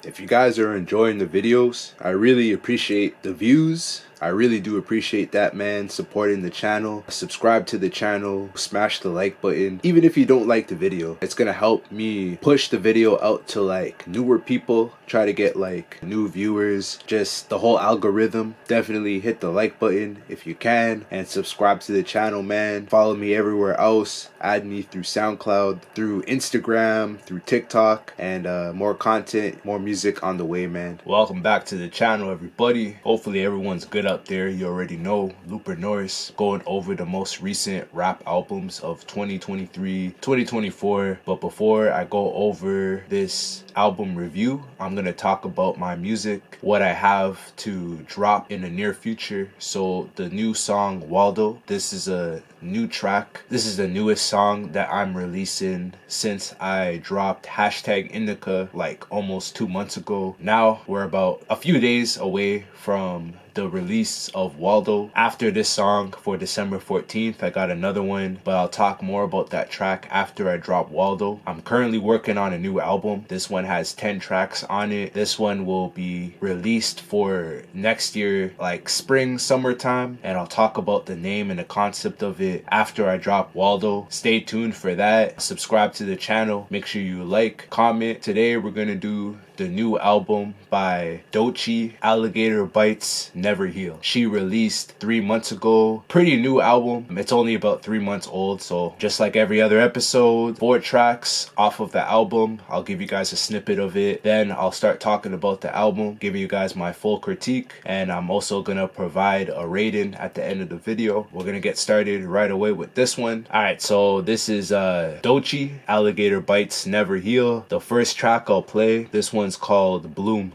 If you guys are enjoying the videos, I really appreciate the views. I really do appreciate that, man. Supporting the channel, subscribe to the channel, smash the like button. Even if you don't like the video, it's gonna help me push the video out to like newer people, try to get like new viewers, just the whole algorithm. Definitely hit the like button if you can, and subscribe to the channel, man. Follow me everywhere else. Add me through SoundCloud, through Instagram, through TikTok, and more content, more music on the way, man. Welcome back to the channel, everybody. Hopefully everyone's good out there. You already know, Looper Norris, going over the most recent rap albums of 2023, 2024. But before I go over this album review, I'm gonna talk about my music, what I have to drop in the near future. So the new song Waldo, this is a new track. This is the newest song that I'm releasing since I dropped #INDICA like almost 2 months ago. Now we're about a few days away from the release of Waldo. After this song, for December 14th, I got another one, but I'll talk more about that track after I drop Waldo. I'm currently working on a new album. This one has 10 tracks on it. This one will be released for next year, like spring, summertime, and I'll talk about the name and the concept of it after I drop Waldo. Stay tuned for that. Subscribe to the channel. Make sure you like, comment. Today we're gonna do the new album by Doechii, Alligator Bites Never Heal. She released 3 months ago. Pretty new album. It's only about 3 months old, so just like every other episode, 4 tracks off of the album. I'll give you guys a snippet of it. Then I'll start talking about the album, giving you guys my full critique, and I'm also gonna provide a rating at the end of the video. We're gonna get started right away with this one. Alright, so this is Doechii, Alligator Bites Never Heal. The first track I'll play, this one's called Bloom.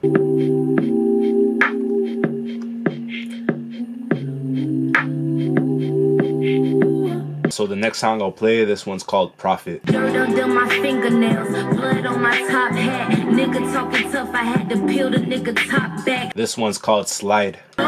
So the next song I'll play, this one's called Profit. Dirt under my fingernails, blood on my top hat. Nigga talking tough, I had to peel the nigga top back. This one's called Slide. You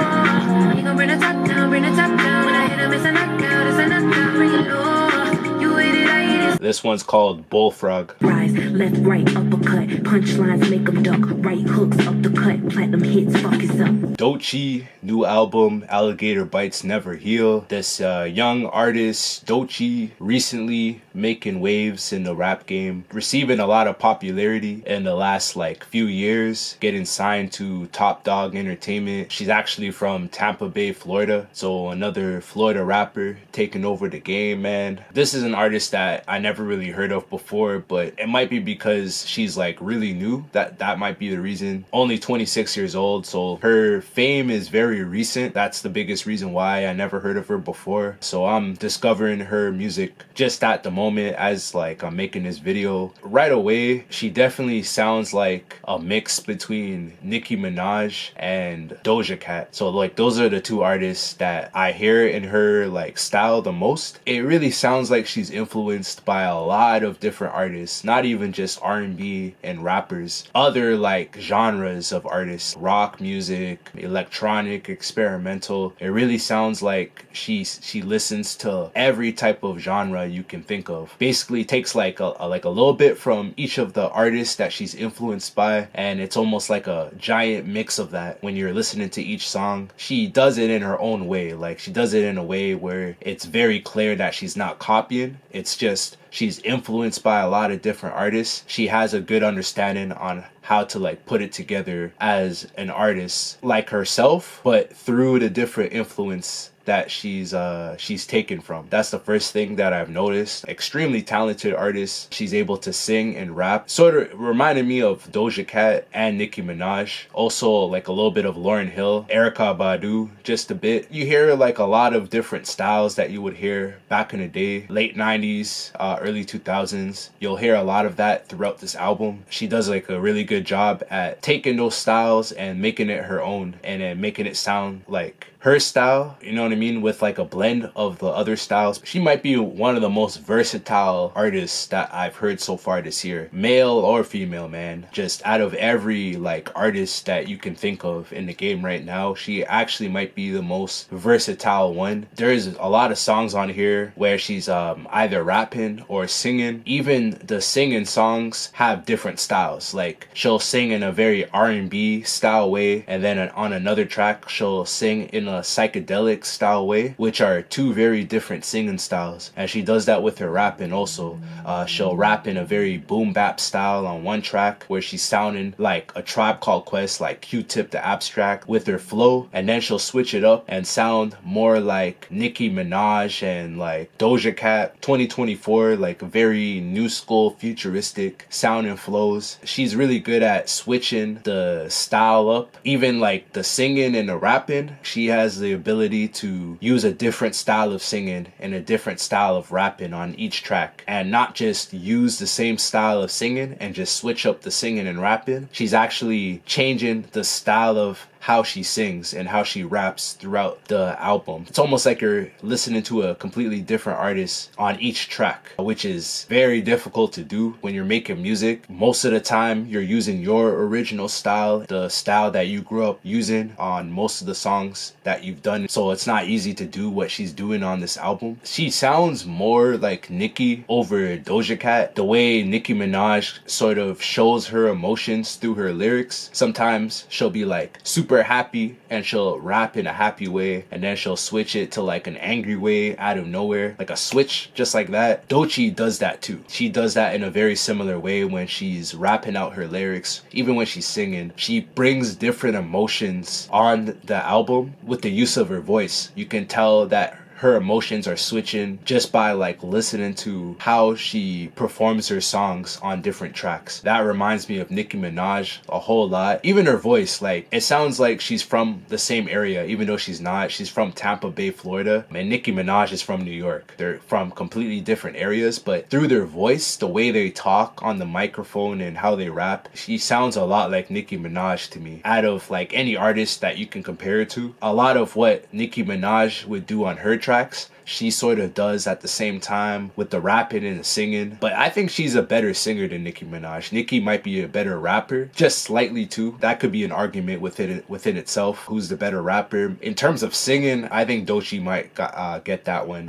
gon' bring the top down, bring the top down. When I hit him, it's a knockout, it's a knockout. Bring it low. You hit it, I hit it. This one's called Bullfrog. Rise, left, right, uppercut. Punchlines make them duck. Right hooks up the cut. Platinum hits, fuck is up. Doechii, new album, Alligator Bites Never Heal. This young artist, Doechii, recently making waves in the rap game, receiving a lot of popularity in the last like few years, getting signed to Top Dog Entertainment. She's actually from Tampa Bay, Florida, so another Florida rapper taking over the game, man. This is an artist that I never really heard of before, but it might be because she's like really new. That might be the reason. Only 26 years old, so her fame is very recent. That's the biggest reason why I never heard of her before. So I'm discovering her music just at the moment as like I'm making this video. Right away, she definitely sounds like a mix between Nicki Minaj and Doja Cat. So like those are the two artists that I hear in her like style the most. It really sounds like she's influenced by a lot of different artists, not even just R&B and rappers, other like genres of artists, rock music, electronic, experimental. It really sounds like she listens to every type of genre you can think of. Basically takes like a little bit from each of the artists that she's influenced by, and it's almost like a giant mix of that when you're listening to each song. She does it in her own way. Like she does it in a way where it's very clear that she's not copying. It's just she's influenced by a lot of different artists. She has a good understanding on how to like put it together as an artist like herself, but through the different influence that she's taken from. That's the first thing that I've noticed. Extremely talented artist. She's able to sing and rap. Sort of reminded me of Doja Cat and Nicki Minaj. Also like a little bit of Lauryn Hill, Erykah Badu, just a bit. You hear like a lot of different styles that you would hear back in the day, late 90s, early 2000s. You'll hear a lot of that throughout this album. She does like a really good job at taking those styles and making it her own, and then making it sound like her style, you know what what I mean, with like a blend of the other styles. She might be one of the most versatile artists that I've heard so far this year, male or female, man. Just out of every like artist that you can think of in the game right now, she actually might be the most versatile one. There's a lot of songs on here where she's either rapping or singing. Even the singing songs have different styles. Like she'll sing in a very R&B style way, and then on another track she'll sing in a psychedelic style way, which are two very different singing styles. And she does that with her rapping also. She'll rap in a very boom bap style on one track where she's sounding like a Tribe Called Quest, like Q-Tip the Abstract with her flow, and then she'll switch it up and sound more like Nicki Minaj and like Doja Cat 2024, like very new school futuristic sound and flows. She's really good at switching the style up. Even like the singing and the rapping, she has the ability to use a different style of singing and a different style of rapping on each track, and not just use the same style of singing and just switch up the singing and rapping. She's actually changing the style of how she sings and how she raps throughout the album. It's almost like you're listening to a completely different artist on each track, which is very difficult to do when you're making music. Most of the time you're using your original style, the style that you grew up using on most of the songs that you've done. So it's not easy to do what she's doing on this album. She sounds more like Nicki over Doja Cat. The way Nicki Minaj sort of shows her emotions through her lyrics. Sometimes she'll be like super happy and she'll rap in a happy way, and then she'll switch it to like an angry way out of nowhere, like a switch just like that. Doechii does that too. She does that in a very similar way when she's rapping out her lyrics. Even when she's singing, she brings different emotions on the album with the use of her voice. You can tell that her emotions are switching just by like listening to how she performs her songs on different tracks. That reminds me of Nicki Minaj a whole lot. Even her voice, like it sounds like she's from the same area, even though she's not. She's from Tampa Bay, Florida, and Nicki Minaj is from New York. They're from completely different areas, but through their voice, the way they talk on the microphone and how they rap, she sounds a lot like Nicki Minaj to me. Out of like any artist that you can compare it to, a lot of what Nicki Minaj would do on her tracks, she sort of does at the same time with the rapping and the singing. But I think she's a better singer than Nicki Minaj. Nicki might be a better rapper, just slightly too. That could be an argument within itself, who's the better rapper. In terms of singing, I think Doechii might get that one.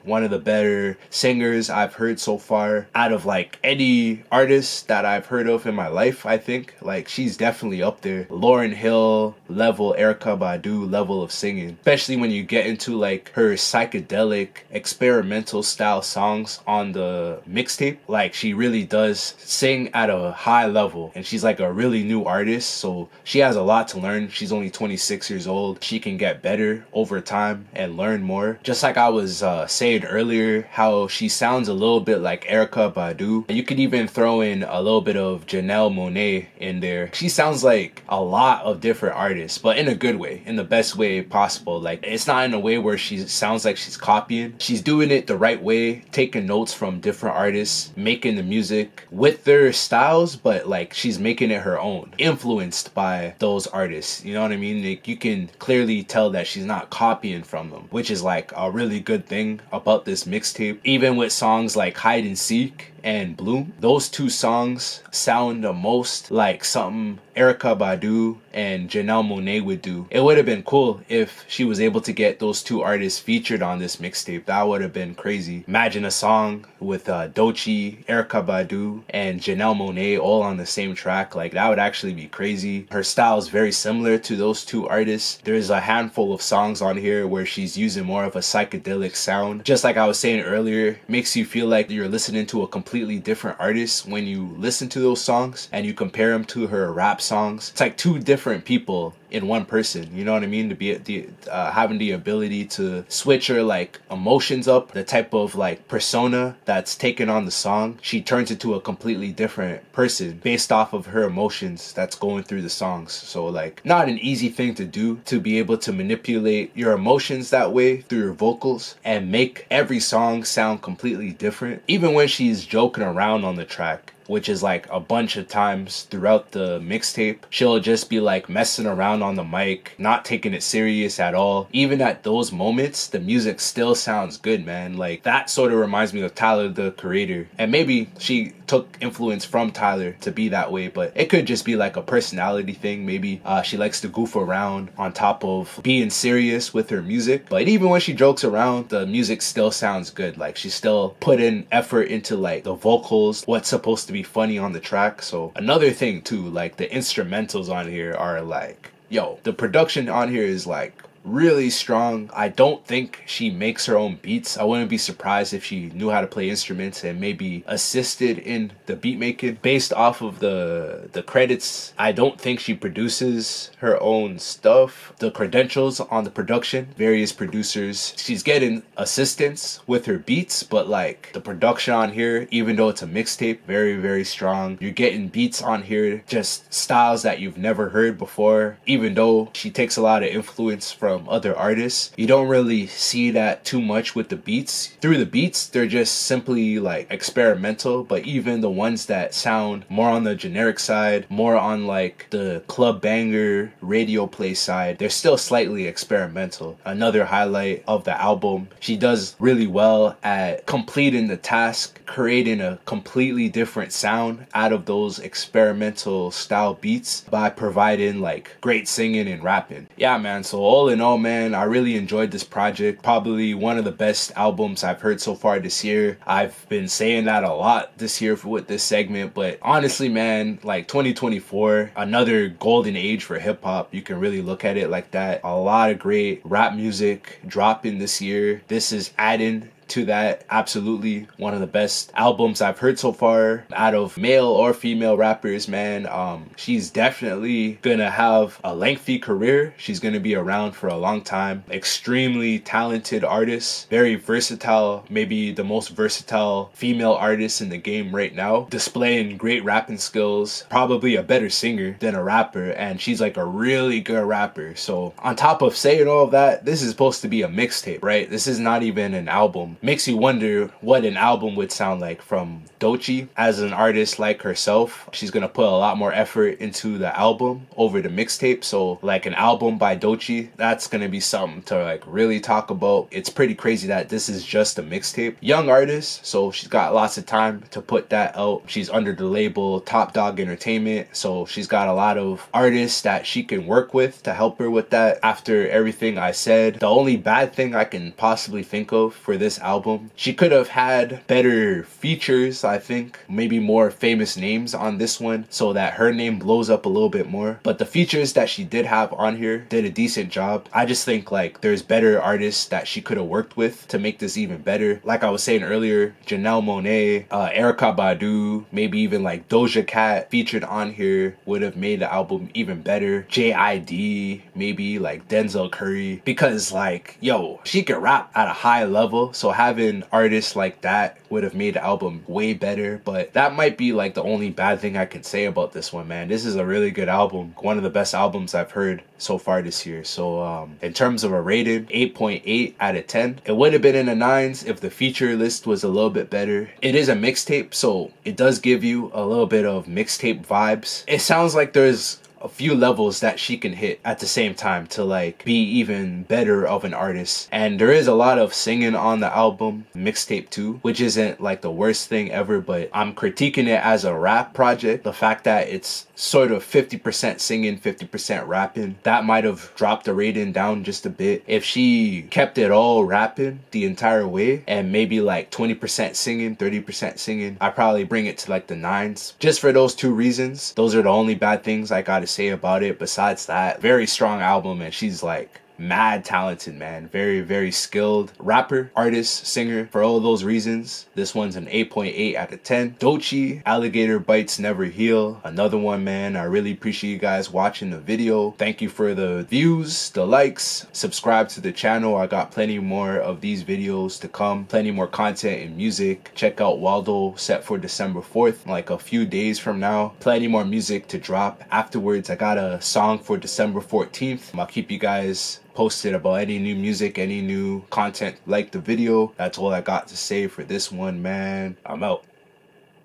One of the better singers I've heard so far out of like any artist that I've heard of in my life. I think like she's definitely up there. Lauryn Hill level, Erykah Badu level of singing, especially when you get into like her psychedelic experimental style songs on the mixtape. Like she really does sing at a high level, and she's like a really new artist, so she has a lot to learn. She's only 26 years old. She can get better over time and learn more. Just like I was saying earlier, how she sounds a little bit like Erykah Badu. You could even throw in a little bit of Janelle Monáe in there. She sounds like a lot of different artists, but in a good way, in the best way possible. Like it's not in a way where she sounds like she's copying. She's doing it the right way, taking notes from different artists, making the music with their styles, but like she's making it her own, influenced by those artists. You know what I mean? Like you can clearly tell that she's not copying from them, which is like a really good thing about this mixtape. Even with songs like Hide and Seek and Bloom, those two songs sound the most like something Erykah Badu and Janelle Monáe would do. It would have been cool if she was able to get those two artists featured on this mixtape. That would have been crazy. Imagine a song with Doechii, Erykah Badu, and Janelle Monáe all on the same track. Like that would actually be crazy. Her style is very similar to those two artists. There's a handful of songs on here where she's using more of a psychedelic sound. Just like I was saying earlier, makes you feel like you're listening to a completely different artist when you listen to those songs and you compare them to her rap songs. It's like two different people in one person, you know what I mean? To be having the ability to switch her like emotions up, the type of like persona that's taken on the song, she turns into a completely different person based off of her emotions that's going through the songs. So like not an easy thing to do, to be able to manipulate your emotions that way through your vocals and make every song sound completely different. Even when she's joking around on the track, which is like a bunch of times throughout the mixtape. She'll just be like messing around on the mic, not taking it serious at all. Even at those moments, the music still sounds good, man. Like, that sort of reminds me of Tyler, the Creator. And maybe she took influence from Tyler to be that way, but it could just be like a personality thing. Maybe she likes to goof around on top of being serious with her music. But even when she jokes around, the music still sounds good. Like, she still put in effort into like the vocals, what's supposed to be funny on the track. So another thing too, like the instrumentals on here are like, yo, the production on here is like really strong. I don't think she makes her own beats. I wouldn't be surprised if she knew how to play instruments and maybe assisted in the beat making. Based off of the credits, I don't think she produces her own stuff. The credentials on the production, various producers, she's getting assistance with her beats, but like the production on here, even though it's a mixtape, very, very strong. You're getting beats on here, just styles that you've never heard before. Even though she takes a lot of influence from other artists, you don't really see that too much with the beats. Through the beats, they're just simply like experimental, but even the ones that sound more on the generic side, more on like the club banger radio play side, they're still slightly experimental. Another highlight of the album, she does really well at completing the task, creating a completely different sound out of those experimental style beats by providing like great singing and rapping. Yeah, man, so all in all, man, I really enjoyed this project. Probably one of the best albums I've heard so far this year. I've been saying that a lot this year with this segment, but honestly, man, like 2024, another golden age for hip-hop. You can really look at it like that. A lot of great rap music dropping this year. This is adding to that. Absolutely one of the best albums I've heard so far out of male or female rappers, man. She's definitely gonna have a lengthy career. She's gonna be around for a long time. Extremely talented artist, very versatile, maybe the most versatile female artist in the game right now, displaying great rapping skills, probably a better singer than a rapper, and she's like a really good rapper. So on top of saying all of that, this is supposed to be a mixtape, right? This is not even an album. Makes you wonder what an album would sound like from Doechii. As an artist like herself, she's gonna put a lot more effort into the album over the mixtape. So like an album by Doechii, that's gonna be something to like really talk about. It's pretty crazy that this is just a mixtape. Young artist, so she's got lots of time to put that out. She's under the label Top Dog Entertainment, so she's got a lot of artists that she can work with to help her with that. After everything I said, the only bad thing I can possibly think of for this album, she could have had better features, I think, maybe more famous names on this one so that her name blows up a little bit more. But the features that she did have on here did a decent job. I just think like there's better artists that she could have worked with to make this even better. Like I was saying earlier, Janelle Monáe, Erykah Badu, maybe even like Doja Cat featured on here would have made the album even better. JID, maybe like Denzel Curry, because like, yo, she could rap at a high level, so having artists like that would have made the album way better. But that might be like the only bad thing I can say about this one, man. This is a really good album, one of the best albums I've heard so far this year. So in terms of a rating, 8.8 out of 10. It would have been in the 9s if the feature list was a little bit better. It is a mixtape, so it does give you a little bit of mixtape vibes. It sounds like there's a few levels that she can hit at the same time to like be even better of an artist. And there is a lot of singing on the album, Mixtape 2, which isn't like the worst thing ever, but I'm critiquing it as a rap project. The fact that it's sort of 50% singing, 50% rapping, that might have dropped the rating down just a bit. If she kept it all rapping the entire way and maybe like 20% singing, 30% singing, I'd probably bring it to like the 9s. Just for those two reasons, those are the only bad things I gotta say about it. Besides that, very strong album, and she's like mad talented, man. Very, very skilled rapper, artist, singer. For all those reasons, this one's an 8.8 out of 10. Doechii, Alligator Bites Never Heal. Another one, man. I really appreciate you guys watching the video. Thank you for the views, the likes. Subscribe to the channel. I got plenty more of these videos to come. Plenty more content and music. Check out Waldo, set for December 4th, like a few days from now. Plenty more music to drop afterwards. I got a song for December 14th. I'll keep you guys posted about any new music, any new content. Like the video. That's all I got to say for this one, man. I'm out.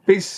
Peace.